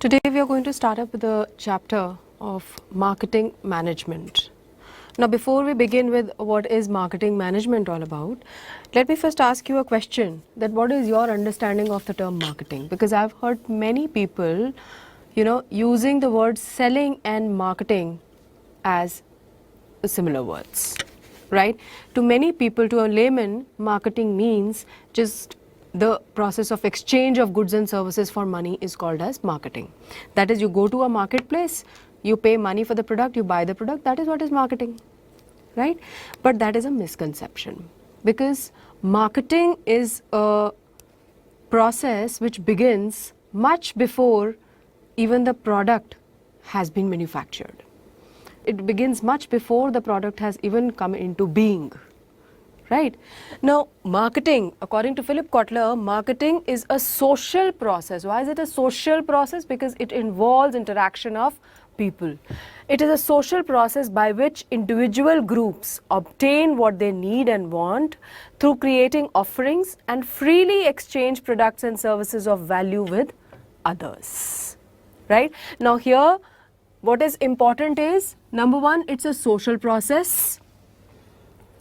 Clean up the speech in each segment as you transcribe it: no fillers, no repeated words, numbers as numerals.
Today we are going to start up with a chapter of marketing management. Now before we begin with what is marketing management all about, let me first ask you a question, that what is your understanding of the term marketing? Because I've heard many people, using the words selling and marketing as similar words, right? To many people, to a layman, marketing means just the process of exchange of goods and services for money is called as marketing. That is, you go to a marketplace, you pay money for the product, you buy the product, that is what is marketing, right? But that is a misconception, because marketing is a process which begins much before even the product has been manufactured. It begins much before the product has even come into being. Right? Now, marketing, according to Philip Kotler, marketing is a social process. Why is it a social process? Because it involves interaction of people. It is a social process by which individual groups obtain what they need and want through creating offerings and freely exchange products and services of value with others. Right? Now, here, what is important is, number one, it's a social process.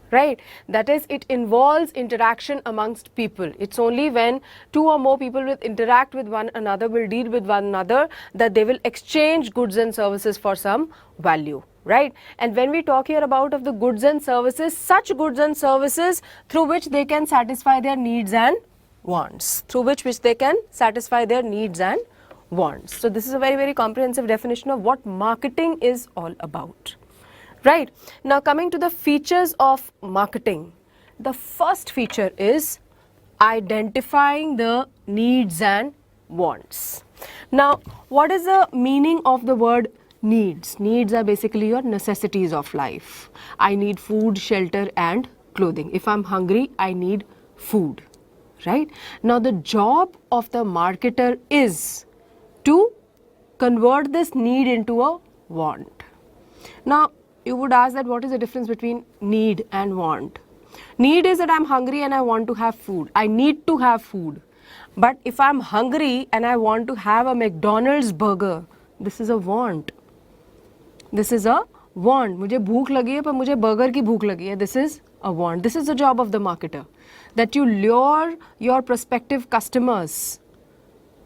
Right? That is, it involves interaction amongst people. It's only when two or more people will interact with one another, will deal with one another, that they will exchange goods and services for some value. Right? And when we talk here about of the goods and services, such goods and services through which they can satisfy their needs and wants. Through which they can satisfy their needs and wants. So this is a very, very comprehensive definition of what marketing is all about. Right. Now coming to the features of marketing, the first feature is identifying the needs and wants. Now, what is the meaning of the word needs? Needs are basically your necessities of life. I need food, shelter and clothing. If I'm hungry, I need food. Right. Now the job of the marketer is to convert this need into a want. Now, you would ask that what is the difference between need and want? Need is that I'm hungry and I want to have food. I need to have food. But if I'm hungry and I want to have a McDonald's burger, this is a want. This is a want. मुझे भूख लगी है पर मुझे burger की भूख लगी है. This is a want. This is the job of the marketer. That you lure your prospective customers,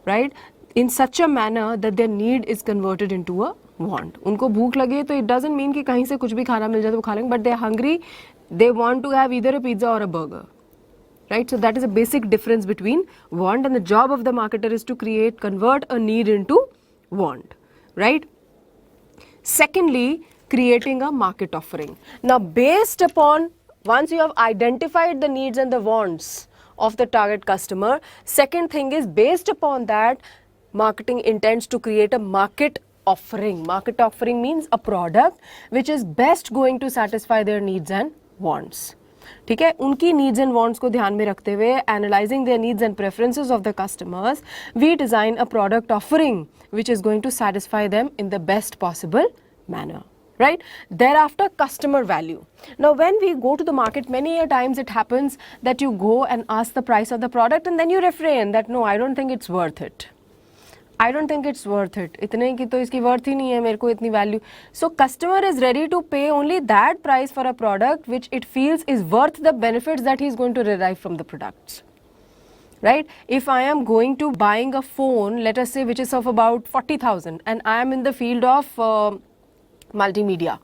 right, in such a manner that their need is converted into a want. उनको भूख लगे तो it doesn't mean कि कहीं से कुछ भी खाना मिल जाए तो वो खा लेंगे, but they are hungry, they want to have either a pizza or a burger. Right? So that is a basic difference between want, and the job of the marketer is to convert a need into want. Right? Secondly, creating a market offering. Now based upon, once you have identified the needs and the wants of the target customer, second thing is, based upon that, marketing intends to create a market offering. Market offering means a product which is best going to satisfy their needs and wants. ठीक है, उनकी needs and wants को ध्यान में रखते हुए, analyzing their needs and preferences of the customers, we design a product offering which is going to satisfy them in the best possible manner. Right? Thereafter, customer value. Now when we go to the market, many a times it happens that you go and ask the price of the product and then you refrain that no, I don't think it's worth it. I don't think it's worth it. इतने की तो इसकी worth ही नहीं है, मेरे को इतनी value. So customer is ready to pay only that price for a product which it feels is worth the benefits that he is going to derive from the products. Right? If I am going to buying a phone, let us say, which is of about 40,000, and I am in the field of multimedia.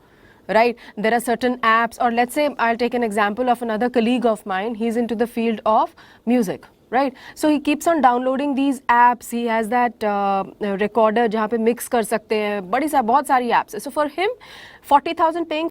Right? There are certain apps, or let's say I'll take an example of another colleague of mine. He's into the field of music. Right? So he keeps on downloading these apps. He has that recorder जहाँ पे mix कर सकते हैं. बहुत सारी apps. So for him, 40,000 paying